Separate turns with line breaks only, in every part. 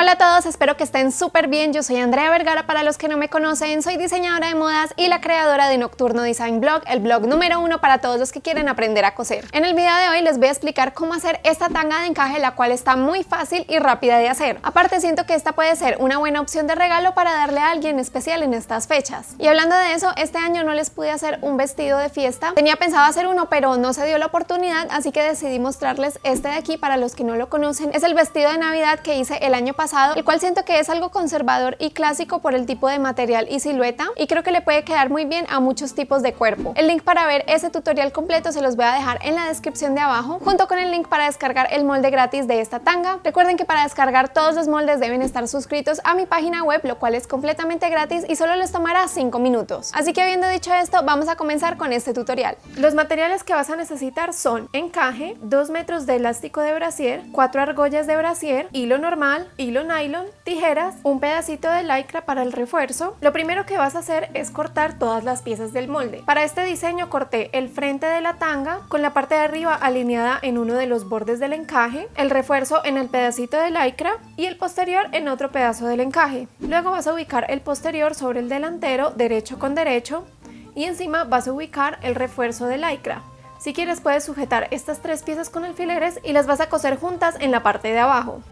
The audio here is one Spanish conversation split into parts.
Hola a todos, espero que estén súper bien. Yo soy Andrea Vergara, para los que no me conocen, soy diseñadora de modas y la creadora de Nocturno Design Blog, el blog número 1 para todos los que quieren aprender a coser. En el video de hoy les voy a explicar cómo hacer esta tanga de encaje, la cual está muy fácil y rápida de hacer. Aparte, siento que esta puede ser una buena opción de regalo para darle a alguien especial en estas fechas. Y hablando de eso, este año no les pude hacer un vestido de fiesta. Tenía pensado hacer uno, pero no se dio la oportunidad, así que decidí mostrarles este de aquí. Para los que no lo conocen, es el vestido de Navidad que hice el año pasado, el cual siento que es algo conservador y clásico por el tipo de material y silueta, y creo que le puede quedar muy bien a muchos tipos de cuerpo. El link para ver ese tutorial completo se los voy a dejar en la descripción de abajo, junto con el link para descargar el molde gratis de esta tanga. Recuerden que para descargar todos los moldes deben estar suscritos a mi página web, lo cual es completamente gratis y solo les tomará 5 minutos. Así que, habiendo dicho esto, vamos a comenzar con este tutorial. Los materiales que vas a necesitar son encaje, 2 metros de elástico de brasier, 4 argollas de brasier, hilo normal, hilo nylon, tijeras, un pedacito de lycra para el refuerzo. Lo primero que vas a hacer es cortar todas las piezas del molde. Para este diseño corté el frente de la tanga con la parte de arriba alineada en uno de los bordes del encaje, el refuerzo en el pedacito de lycra y el posterior en otro pedazo del encaje. Luego vas a ubicar el posterior sobre el delantero, derecho con derecho, y encima vas a ubicar el refuerzo de lycra. Si quieres, puedes sujetar estas 3 piezas con alfileres y las vas a coser juntas en la parte de abajo.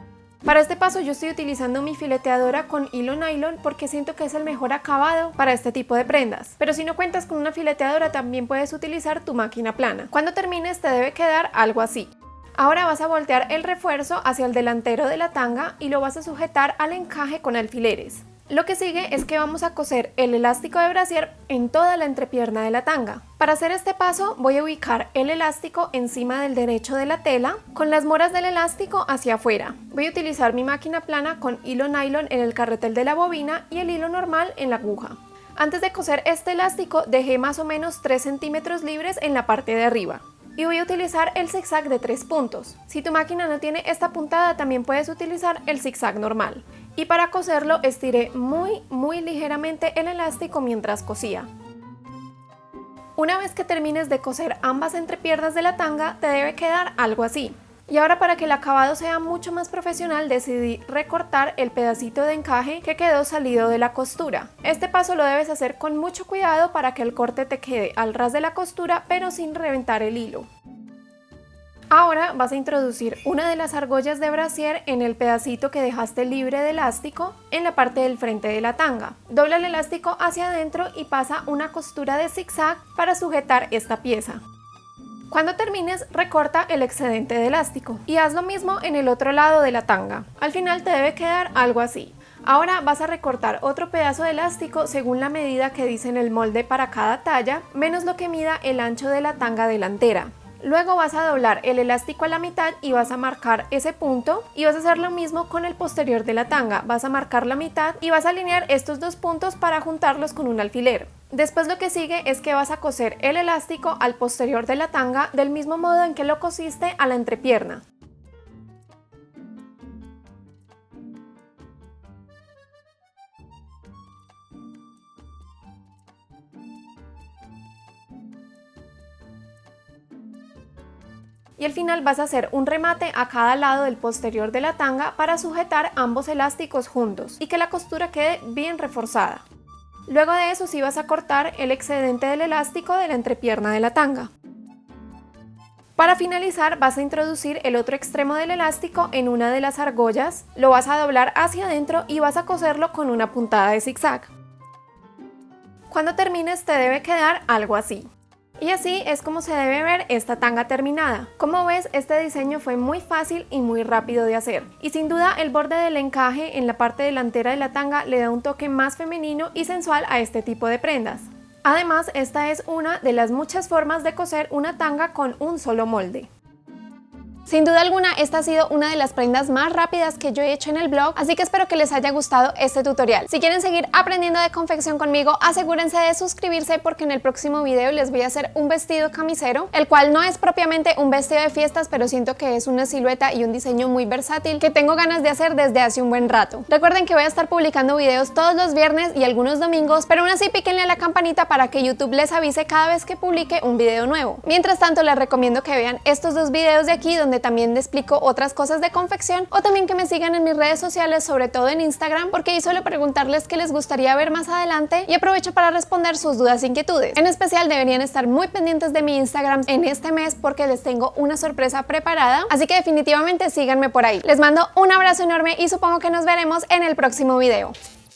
Para este paso yo estoy utilizando mi fileteadora con hilo nylon porque siento que es el mejor acabado para este tipo de prendas. Pero si no cuentas con una fileteadora, también puedes utilizar tu máquina plana. Cuando termines te debe quedar algo así. Ahora vas a voltear el refuerzo hacia el delantero de la tanga y lo vas a sujetar al encaje con alfileres. Lo que sigue es que vamos a coser el elástico de brasier en toda la entrepierna de la tanga. Para hacer este paso voy a ubicar el elástico encima del derecho de la tela, con las moras del elástico hacia afuera. Voy a utilizar mi máquina plana con hilo nylon en el carretel de la bobina y el hilo normal en la aguja. Antes de coser este elástico dejé más o menos 3 centímetros libres en la parte de arriba. Y voy a utilizar el zigzag de 3 puntos. Si tu máquina no tiene esta puntada, también puedes utilizar el zigzag normal. Y para coserlo estiré muy ligeramente el elástico mientras cosía. Una vez que termines de coser ambas entrepiernas de la tanga, te debe quedar algo así. Y ahora, para que el acabado sea mucho más profesional, decidí recortar el pedacito de encaje que quedó salido de la costura. Este paso lo debes hacer con mucho cuidado para que el corte te quede al ras de la costura, pero sin reventar el hilo. Ahora vas a introducir una de las argollas de brasier en el pedacito que dejaste libre de elástico en la parte del frente de la tanga. Dobla el elástico hacia adentro y pasa una costura de zigzag para sujetar esta pieza. Cuando termines, recorta el excedente de elástico y haz lo mismo en el otro lado de la tanga. Al final te debe quedar algo así. Ahora vas a recortar otro pedazo de elástico según la medida que dice en el molde para cada talla, menos lo que mida el ancho de la tanga delantera. Luego vas a doblar el elástico a la mitad y vas a marcar ese punto, y vas a hacer lo mismo con el posterior de la tanga. Vas a marcar la mitad y vas a alinear estos 2 puntos para juntarlos con un alfiler. Después lo que sigue es que vas a coser el elástico al posterior de la tanga del mismo modo en que lo cosiste a la entrepierna. Y al final vas a hacer un remate a cada lado del posterior de la tanga para sujetar ambos elásticos juntos y que la costura quede bien reforzada. Luego de eso sí vas a cortar el excedente del elástico de la entrepierna de la tanga. Para finalizar, vas a introducir el otro extremo del elástico en una de las argollas, lo vas a doblar hacia adentro y vas a coserlo con una puntada de zigzag. Cuando termines te debe quedar algo así. Y así es como se debe ver esta tanga terminada. Como ves, este diseño fue muy fácil y muy rápido de hacer. Y sin duda el borde del encaje en la parte delantera de la tanga le da un toque más femenino y sensual a este tipo de prendas. Además, esta es una de las muchas formas de coser una tanga con un solo molde. Sin duda alguna, esta ha sido una de las prendas más rápidas que yo he hecho en el blog, así que espero que les haya gustado este tutorial. Si quieren seguir aprendiendo de confección conmigo, asegúrense de suscribirse porque en el próximo video les voy a hacer un vestido camisero, el cual no es propiamente un vestido de fiestas, pero siento que es una silueta y un diseño muy versátil que tengo ganas de hacer desde hace un buen rato. Recuerden que voy a estar publicando videos todos los viernes y algunos domingos, pero aún así píquenle a la campanita para que YouTube les avise cada vez que publique un video nuevo. Mientras tanto, les recomiendo que vean estos 2 videos de aquí donde donde también le explico otras cosas de confección, o también que me sigan en mis redes sociales, sobre todo en Instagram, porque ahí suelo preguntarles qué les gustaría ver más adelante y aprovecho para responder sus dudas e inquietudes. En especial deberían estar muy pendientes de mi Instagram en este mes porque les tengo una sorpresa preparada, así que definitivamente síganme por ahí. Les mando un abrazo enorme y supongo que nos veremos en el próximo video.